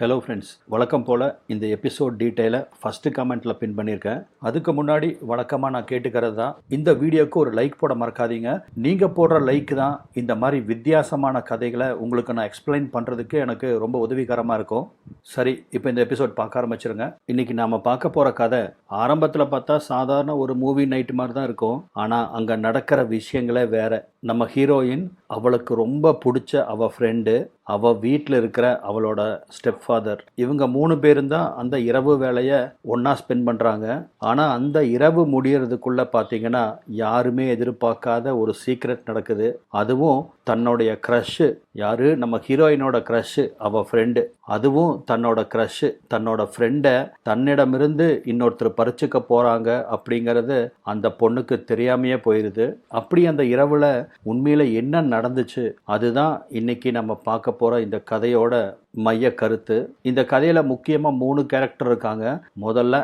Hello friends, வழக்கம் போல் இந்த episode டீட்டெயிலை first கமெண்ட்டில் பின் பண்ணியிருக்கேன். அதுக்கு முன்னாடி வழக்கமாக நான் கேட்டுக்கிறது தான், இந்த வீடியோக்கு ஒரு லைக் போட மறக்காதீங்க. நீங்கள் போடுற லைக் தான் இந்த மாதிரி வித்தியாசமான கதைகளை உங்களுக்கு நான் எக்ஸ்பிளைன் பண்ணுறதுக்கு எனக்கு ரொம்ப உதவிகரமாக இருக்கும். சரி, இப்போ இந்த எபிசோட் பார்க்க ஆரம்பிச்சிருங்க. இன்றைக்கி நாம் பார்க்க போகிற கதை ஆரம்பத்தில் பார்த்தா சாதாரண ஒரு மூவி நைட் மாதிரி தான் இருக்கும். ஆனால் அங்கே நடக்கிற விஷயங்களே வேறு. நம்ம ஹீரோயின், அவளுக்கு ரொம்ப பிடிச்ச அவள் ஃப்ரெண்டு, அவள் வீட்டில் இருக்கிற அவளோட ஸ்டெப் ஃபாதர், இவங்க 3 பேரும் தான் அந்த இரவு வேலையை ஒன்றா ஸ்பெண்ட் பண்ணுறாங்க. ஆனால் அந்த இரவு முடியறதுக்குள்ளே பார்த்தீங்கன்னா யாருமே எதிர்பார்க்காத ஒரு சீக்ரெட் நடக்குது. அதுவும் தன்னுடைய க்ரஷ்ஷு, யாரு, நம்ம ஹீரோயினோட க்ரஷ்ஷு அவள் ஃப்ரெண்டு, அதுவும் தன்னோட க்ரஷ்ஷு தன்னோட ஃப்ரெண்டை தன்னிடமிருந்து இன்னொருத்தர் பறிச்சுக்க போகிறாங்க அப்படிங்கிறது அந்த பொண்ணுக்கு தெரியாமையே போயிடுது. அப்படி அந்த இரவில் உண்மையில் என்ன நடந்துச்சு, அதுதான் இன்னைக்கு நம்ம பார்க்க போகிற இந்த கதையோட மைய கருத்து. இந்த கதையில் முக்கியமாக 3 கேரக்டர் இருக்காங்க. முதல்ல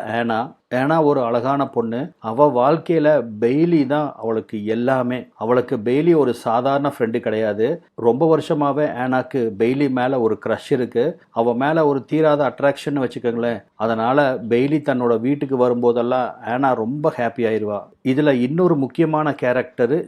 ஏனா ஒரு அழகான பொண்ணு. அவள் வாழ்க்கையில் பெய்லி தான் அவளுக்கு எல்லாமே. அவளுக்கு பெய்லி ஒரு சாதாரண ஃப்ரெண்டு கிடையாது. ரொம்ப வருஷமாகவே ஏனாக்கு பெய்லி மேலே ஒரு க்ரஷ் இருக்குது. அவள் மேலே ஒரு தீராத அட்ராக்ஷன் வச்சுக்கோங்களேன். அதனால் பெய்லி தன்னோட வீட்டுக்கு வரும்போதெல்லாம் ஏனா ரொம்ப ஹாப்பி ஆயிடுவா. இதில் இன்னொரு முக்கியமான கேரக்டரு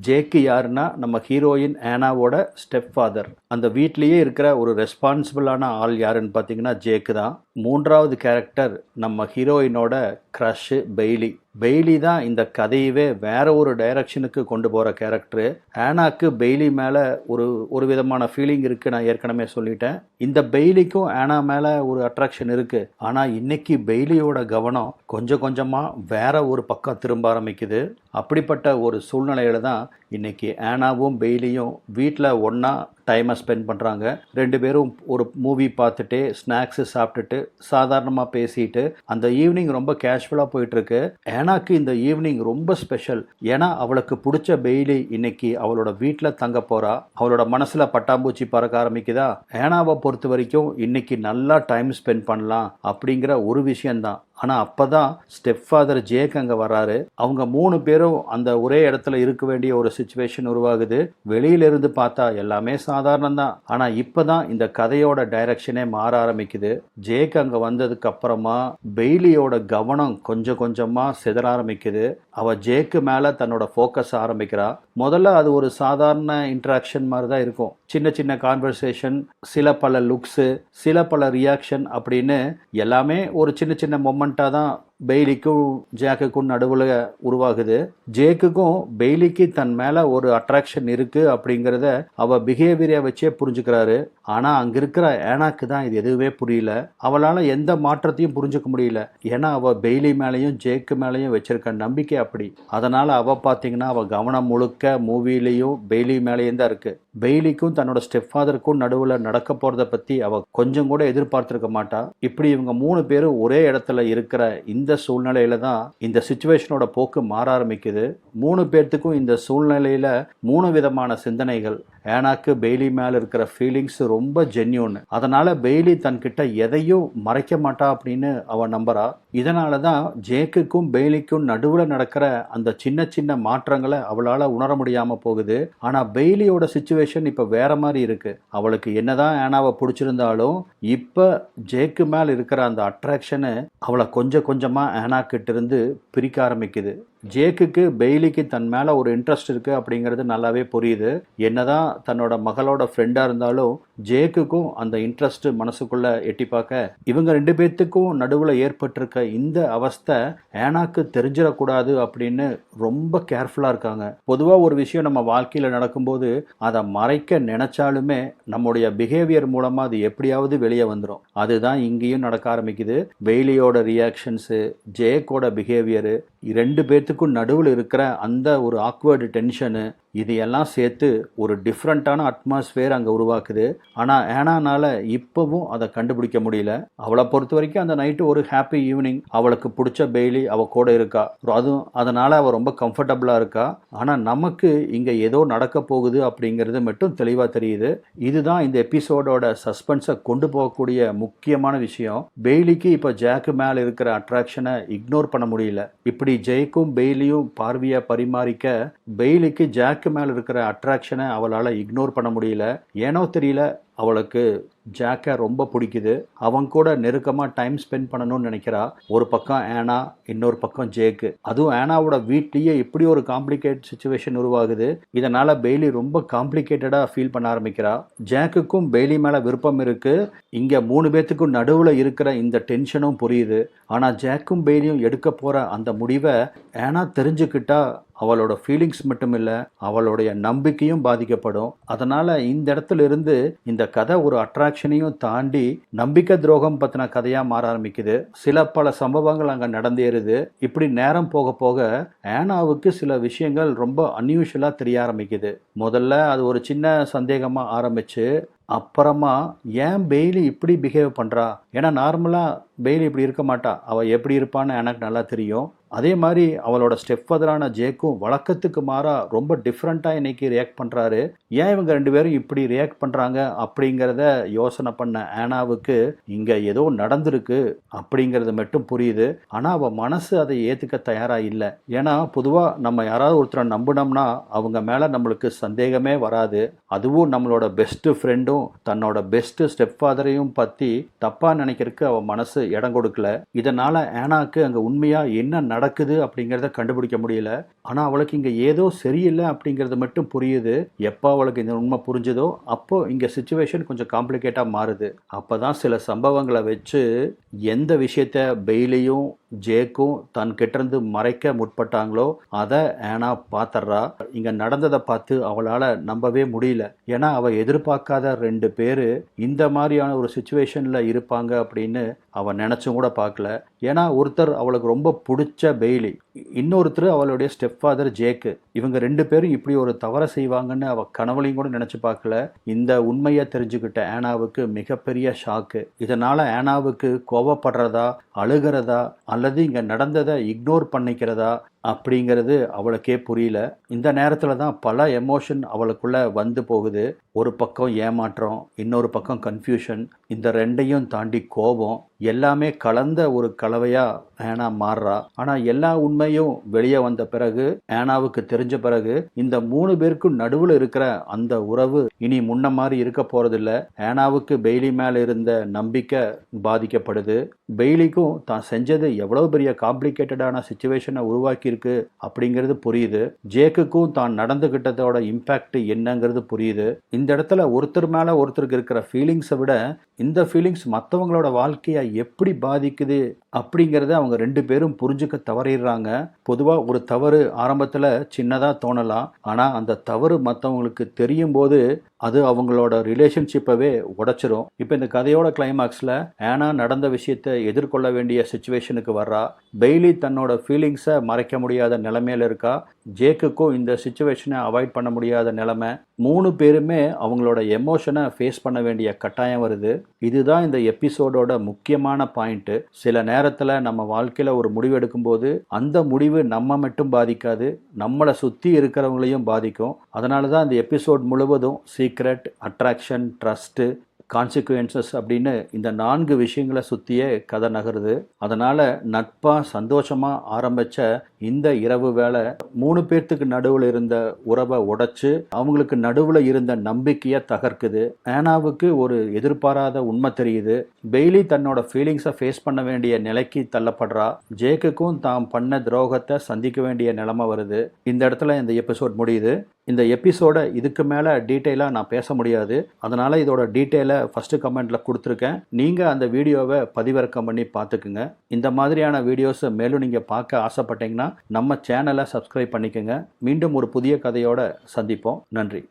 ஜேக்கு யாருன்னா நம்ம ஹீரோயின் ஏனாவோட ஸ்டெப் ஃபாதர். அந்த வீட்லேயே இருக்கிற ஒரு ரெஸ்பான்சிபிளான ஆள் யாருன்னு பார்த்தீங்கன்னா ஜேக்கு தான். 3வது கேரக்டர் நம்ம ஹீரோயினோட க்ரஷ்ஷு பெய்லி தான் இந்த கதையவே வேற ஒரு டைரக்ஷனுக்கு கொண்டு போகிற கேரக்டரு. ஏனாக்கு பெய்லி மேலே ஒரு விதமான ஃபீலிங் இருக்குது, நான் ஏற்கனவே சொல்லிட்டேன். இந்த பெய்லிக்கும் ஏனா மேலே ஒரு அட்ராக்ஷன் இருக்குது. ஆனால் இன்னைக்கு பெய்லியோட கவனம் கொஞ்சம் கொஞ்சமாக வேற ஒரு பக்கம் திரும்ப ஆரம்பிக்குது. அப்படிப்பட்ட ஒரு சூழ்நிலையில தான் இன்னைக்கு ஏனாவும் பெய்லியும் வீட்டில் ஒன்றா டைமை ஸ்பெண்ட் பண்ணுறாங்க. 2 பேரும் ஒரு மூவி பார்த்துட்டு ஸ்நாக்ஸு சாப்பிட்டுட்டு சாதாரணமாக பேசிட்டு அந்த ஈவினிங் ரொம்ப கேஷுவலாக போயிட்டுருக்கு. ஏனாக்கு இந்த ஈவினிங் ரொம்ப ஸ்பெஷல். ஏன்னா அவளுக்கு பிடிச்ச பெய்லி இன்னைக்கு அவளோட வீட்டில் தங்க போகிறா. அவளோட மனசில் பட்டாம்பூச்சி பறக்க ஆரம்பிக்குதா. ஏனாவை பொறுத்த வரைக்கும் இன்னைக்கு நல்லா டைம் ஸ்பெண்ட் பண்ணலாம் அப்படிங்கிற ஒரு விஷயந்தான். ஆனால் அப்போ தான் ஸ்டெப் ஃபாதர் ஜேக் அங்கே வர்றாரு. அவங்க 3 பேரும் அந்த ஒரே இடத்துல இருக்க வேண்டிய ஒரு சுச்சுவேஷன் உருவாகுது. வெளியிலிருந்து பார்த்தா எல்லாமே சாதாரணம் தான். ஆனால் இப்போ தான் இந்த கதையோட டைரக்ஷனே மாற ஆரம்பிக்குது. ஜேக் அங்கே வந்ததுக்கு அப்புறமா பெய்லியோட கவனம் கொஞ்சம் கொஞ்சமாக சிதற ஆரம்பிக்குது. அவள் ஜேக்கு மேலே தன்னோட ஃபோக்கஸ் ஆரம்பிக்கிறா. முதல்ல அது ஒரு சாதாரண இன்ட்ராக்ஷன் மாதிரி தான் இருக்கும். சின்ன சின்ன கான்வர்சேஷன், சில பல லுக்ஸு, சில பல ரியாக்ஷன் அப்படின்னு எல்லாமே ஒரு சின்ன சின்ன மொமெண்ட்டாக தான் பெய்லிக்கும் ஜேக்குக்கும் நடுவில் உருவாகுது. ஜேக்குக்கும் பெய்லிக்கு தன் மேலே ஒரு அட்ராக்ஷன் இருக்குது அப்படிங்கிறத அவள் பிஹேவியரை வச்சே புரிஞ்சுக்கிறாரு. ஆனால் அங்கே இருக்கிற ஏனாக்கு தான் இது எதுவுமே புரியல. அவளால் எந்த மாற்றத்தையும் புரிஞ்சுக்க முடியல. ஏன்னா அவள் பெய்லி மேலேயும் ஜேக்கு மேலேயும் வச்சிருக்க நம்பிக்கை அப்படி. அதனால் அவள் பார்த்தீங்கன்னா அவள் கவனம் முழுக்க மூவிலையும் பெய்லி மேலேயும் தான் இருக்குது. பெய்லிக்கும் தன்னோட ஸ்டெப் ஃபாதருக்கும் நடுவில் நடக்க போகிறத பற்றி அவள் கொஞ்சம் கூட எதிர்பார்த்துருக்க மாட்டா. இப்படி இவங்க 3 பேரும் ஒரே இடத்துல இருக்கிற இந்த சூழ்நிலையில தான் இந்த சிச்சுவேஷனோட போக்கு மாற ஆரம்பிக்குது. 3 பேர்த்துக்கும் இந்த சூழ்நிலையில 3 விதமான சிந்தனைகள். ஏனாக்கு பெய்லி மேல இருக்கிற ஃபீலிங்ஸ் ரொம்ப ஜென்யூன். அதனால பெய்லி தன்கிட்ட எதையும் மறைக்க மாட்டா அப்படின்னு அவ நம்புறா. இதனால தான் ஜேக்குக்கும் பெய்லிக்கும் நடுவில் நடக்கிற அந்த சின்ன சின்ன மாற்றங்களை அவளால் உணர முடியாம போகுது. ஆனா பெய்லியோட சிச்சுவேஷன் இப்ப வேற மாதிரி இருக்கு. அவளுக்கு என்னதான் ஏனாவை பிடிச்சிருந்தாலும் இப்ப ஜேக்கு மேல இருக்கிற அந்த அட்ராக்ஷனு அவளை கொஞ்சம் கொஞ்சமா ஏனா கிட்ட இருந்து பிரிக்க ஆரம்பிக்குது. ஜேக்குக்கு பெய்லிக்கு தன் மேலே ஒரு இன்ட்ரெஸ்ட் இருக்குது அப்படிங்கிறது நல்லாவே புரியுது. என்னதான் தன்னோட மகளோட ஃப்ரெண்டாக இருந்தாலும் ஜேக்குக்கும் அந்த இன்ட்ரெஸ்ட் மனசுக்குள்ளே எட்டி பார்க்க இவங்க 2 பேர்த்துக்கும் நடுவில் ஏற்பட்டிருக்க இந்த அவஸ்தை ஏனாக்கு தெரிஞ்சிடக்கூடாது அப்படின்னு ரொம்ப கேர்ஃபுல்லாக இருக்காங்க. பொதுவாக ஒரு விஷயம் நம்ம வாழ்க்கையில் நடக்கும்போது அதை மறைக்க நினைச்சாலுமே நம்முடைய பிஹேவியர் மூலமாக அது எப்படியாவது வெளியே வந்துடும். அதுதான் இங்கேயும் நடக்க ஆரம்பிக்குது. பெய்லியோட ரியாக்ஷன்ஸு, ஜேக்கோட பிஹேவியரு, 2 பேர்த்துக்கும் நடுவில் இருக்கிற அந்த ஒரு ஆக்வர்டு டென்ஷனு, இது எல்லாம் சேர்த்து ஒரு டிஃப்ரெண்ட்டான அட்மாஸ்பியர் அங்கே உருவாக்குது. ஆனால் ஏனானால இப்போவும் அதை கண்டுபிடிக்க முடியல. அவளை பொறுத்த வரைக்கும் அந்த நைட்டு ஒரு ஹாப்பி ஈவினிங். அவளுக்கு பிடிச்ச பெய்லி அவள் கூட இருக்கா. அதுவும் அதனால் அவள் ரொம்ப கம்ஃபர்டபுளாக இருக்கா. ஆனால் நமக்கு இங்கே ஏதோ நடக்க போகுது அப்படிங்கிறது மட்டும் தெளிவாக தெரியுது. இதுதான் இந்த எபிசோடோட சஸ்பென்ஸை கொண்டு போகக்கூடிய முக்கியமான விஷயம். பெய்லிக்கு இப்போ ஜேக்கு மேலே இருக்கிற அட்ராக்ஷனை இக்னோர் பண்ண முடியல. இப்படி ஜெய்க்கும் பெய்லியும் பார்வையை பரிமாறிக்க பெய்லிக்கு ஜேக் மேல இருக்கிற அட்ராக்ஷனை அவளால் இக்னோர் பண்ண முடியல. ஏனோ தெரியல, அவளுக்கு ஜாக்கை ரொம்ப பிடிக்குது. அவன் கூட நெருக்கமாக டைம் ஸ்பெண்ட் பண்ணணும்னு நினைக்கிறா. ஒரு பக்கம் ஆனா, இன்னொரு பக்கம் ஜேக்கு. அதுவும் ஆனாவோட வீட்லேயே இப்படி ஒரு காம்ப்ளிகேட் சுச்சுவேஷன் உருவாகுது. இதனால் பெய்லி ரொம்ப காம்ப்ளிகேட்டடாக ஃபீல் பண்ண ஆரம்பிக்கிறா. ஜாக்குக்கும் பெய்லி மேலே விருப்பம் இருக்குது. இங்கே 3 பேர்த்துக்கும் நடுவில் இருக்கிற இந்த டென்ஷனும் புரியுது. ஆனால் ஜாக்கும் பெய்லியும் எடுக்க போகிற அந்த முடிவை ஆனா தெரிஞ்சுக்கிட்டா அவளோட ஃபீலிங்ஸ் மட்டும் இல்லை, அவளுடைய நம்பிக்கையும் பாதிக்கப்படும். அதனால் இந்த இடத்துல இருந்து இந்த கதை ஒரு அட்ராக்ஷனையும் தாண்டி நம்பிக்கை துரோகம் பற்றின கதையாக மாற ஆரம்பிக்குது. பல சம்பவங்கள் அங்கே நடந்தேறுது. இப்படி நேரம் போக போக ஆனாவுக்கு சில விஷயங்கள் ரொம்ப அன்யூஷுவலாக தெரிய ஆரம்பிக்குது. முதல்ல அது ஒரு சின்ன சந்தேகமாக ஆரம்பிச்சு, அப்புறமா ஏன் பெய்லி இப்படி பிஹேவ் பண்ணுறா, ஏன்னா நார்மலாக பெய்லி இப்படி இருக்க மாட்டா, அவள் எப்படி இருப்பான்னு எனக்கு நல்லா தெரியும். அதே மாதிரி அவளோட ஸ்டெப் ஃபாதரான ஜேக்கும் வழக்கத்துக்கு மாறாக ரொம்ப டிஃப்ரெண்ட்டாக இன்னைக்கு ரியாக்ட் பண்ணுறாரு. ஏன் இவங்க 2 பேரும் இப்படி ரியாக்ட் பண்ணுறாங்க அப்படிங்கிறத யோசனை பண்ண ஆனாவுக்கு இங்கே ஏதோ நடந்திருக்கு அப்படிங்கிறது மட்டும் புரியுது. ஆனால் அவள் மனசு அதை ஏற்றுக்க தயாராக இல்லை. ஏன்னா பொதுவாக நம்ம யாராவது ஒருத்தரை நம்பினோம்னா அவங்க மேலே நம்மளுக்கு சந்தேகமே வராது. அதுவும் நம்மளோட பெஸ்ட்டு ஃப்ரெண்டும் தன்னோட பெஸ்ட்டு ஸ்டெப் ஃபாதரையும் பற்றி தப்பாக நினைக்கிறதுக்கு அவள் மனசு இடம் கொடுக்கல. இதனால் ஆனாக்கு அங்கே உண்மையாக என்ன நடக்குது அப்படிங்கிறத கண்டுபிடிக்க முடியல. ஆனால் அவளுக்கு இங்கே ஏதோ சரியில்லை அப்படிங்கிறது மட்டும் புரியுது. எப்போ அவளுக்கு இந்த உண்மை புரிஞ்சுதோ அப்போ இங்கே சுச்சுவேஷன் கொஞ்சம் காம்ப்ளிகேட்டாக மாறுது. அப்போ தான் சில சம்பவங்களை வச்சு எந்த விஷயத்த பெய்லியும் ஜேக்கும் தன் கிட்டேருந்து மறைக்க முற்பட்டாங்களோ அதை ஆனா பார்த்துட்றா. இங்கே நடந்ததை பார்த்து அவளால் நம்பவே முடியல. ஏன்னா அவள் எதிர்பார்க்காத 2 பேர் இந்த மாதிரியான ஒரு சுச்சுவேஷனில் இருப்பாங்க அப்படின்னு அவள் நினச்சும் கூட பார்க்கல. ஏன்னா ஒருத்தர் அவளுக்கு ரொம்ப பிடிச்ச பெய்லி, இன்னொருத்தர் அவளுடைய ஸ்டெப் ஃபாதர் ஜேக்கு. இவங்க 2 பேரும் இப்படி ஒரு தவறை செய்வாங்கன்னு அவள் கனவுலையும் கூட நினச்சி பார்க்கல. இந்த உண்மையை தெரிஞ்சுக்கிட்ட ஆனாவுக்கு மிகப்பெரிய ஷாக்கு. இதனால் ஆனாவுக்கு கோபப்படுறதா, அழுகிறதா, அல்லது இங்கே நடந்ததை இக்னோர் பண்ணிக்கிறதா அப்படிங்கிறது அவளுக்கே புரியல. இந்த நேரத்தில் தான் பல எமோஷன் அவளுக்குள்ள வந்து போகுது. ஒரு பக்கம் ஏமாற்றம், இன்னொரு பக்கம் கன்ஃபியூஷன், இந்த 2ஐயும் தாண்டி கோபம், எல்லாமே கலந்த ஒரு கலவையாக ஆனா மாறுறா. ஆனால் எல்லா உண்மையும் வெளியே வந்த பிறகு, ஆனாவுக்கு தெரிஞ்ச பிறகு, இந்த 3 பேருக்கும் நடுவில் இருக்கிற அந்த உறவு இனி முன்ன மாதிரி இருக்க போகிறதில்ல. ஆனாவுக்கு பெய்லி மேலே இருந்த நம்பிக்கை பாதிக்கப்படுது. பெய்லிக்கும் தான் செஞ்சது எவ்வளோ பெரிய காம்ப்ளிகேட்டடான சுச்சுவேஷனை உருவாக்கி இருக்கு அப்படிங்கிறது புரியுது. ஜேக்குக்கும் தான் நடந்துகிட்டதோட இம்பேக்ட் என்னங்கிறது புரியுது. இந்த இடத்துல ஒருத்தர் மேல ஒருத்தருக்கு இருக்கிற ஃபீலிங்ஸை விட இந்த ஃபீலிங்ஸ் மற்றவங்களோட வாழ்க்கையை எப்படி பாதிக்குது அப்படிங்கிறத அவங்க 2 பேரும் புரிஞ்சுக்க தவறிடுறாங்க. பொதுவாக ஒரு தவறு ஆரம்பத்தில் சின்னதாக தோணலாம். ஆனால் அந்த தவறு மற்றவங்களுக்கு தெரியும் போது அது அவங்களோட ரிலேஷன்ஷிப்பவே உடைச்சிரும். இப்போ இந்த கதையோட கிளைமாக்ஸில் ஆனா நடந்த விஷயத்தை எதிர்கொள்ள வேண்டிய சுச்சுவேஷனுக்கு வர்றா. பெய்லி தன்னோட ஃபீலிங்ஸை மறைக்க முடியாத நிலைமையில இருக்கா. ஜேக்குக்கும் இந்த சுச்சுவேஷனை அவாய்ட் பண்ண முடியாத நிலைமை. 3 பேருமே அவங்களோட எமோஷனை ஃபேஸ் பண்ண வேண்டிய கட்டாயம் வருது. இதுதான் இந்த எபிசோடோட முக்கியமான பாயிண்ட்டு. சில நேரத்தில் நம்ம வாழ்க்கையில் ஒரு முடிவு எடுக்கும்போது அந்த முடிவு நம்ம மட்டும் பாதிக்காது, நம்மளை சுற்றி இருக்கிறவங்களையும் பாதிக்கும். அதனால தான் இந்த எபிசோட் முழுவதும் சீக்ரெட், அட்ராக்ஷன், ட்ரஸ்ட்டு, கான்சிக்வன்சஸ் அப்படின்னு இந்த 4 விஷயங்களை சுற்றியே கதை நகருது. அதனால் நட்பாக சந்தோஷமாக ஆரம்பித்த இந்த இரவு வேலை 3 பேர்த்துக்கு நடுவில் இருந்த உறவை உடைச்சு அவங்களுக்கு நடுவில் இருந்த நம்பிக்கையை தகர்க்குது. ஆனாவுக்கு ஒரு எதிர்பாராத உண்மை தெரியுது. பெய்லி தன்னோட ஃபீலிங்ஸை ஃபேஸ் பண்ண வேண்டிய நிலைக்கு தள்ளப்படுறா. ஜேக்குக்கும் தான் பண்ண துரோகத்தை சந்திக்க வேண்டிய நிலைமை வருது. இந்த இடத்துல இந்த எபிசோட் முடியுது. இந்த எபிசோடை இதுக்கு மேலே டீட்டெயிலாக நான் பேச முடியாது. அதனால் இதோட டீட்டெயிலை ஃபஸ்ட்டு கமெண்ட்டில் கொடுத்துருக்கேன். நீங்கள் அந்த வீடியோவை பதிவிறக்கம் பண்ணி பார்த்துக்குங்க. இந்த மாதிரியான வீடியோஸை மேலும் நீங்கள் பார்க்க ஆசைப்பட்டீங்கன்னா நம்ம சேனலை சப்ஸ்கிரைப் பண்ணிக்கோங்க. மீண்டும் ஒரு புதிய கதையோடு சந்திப்போம். நன்றி.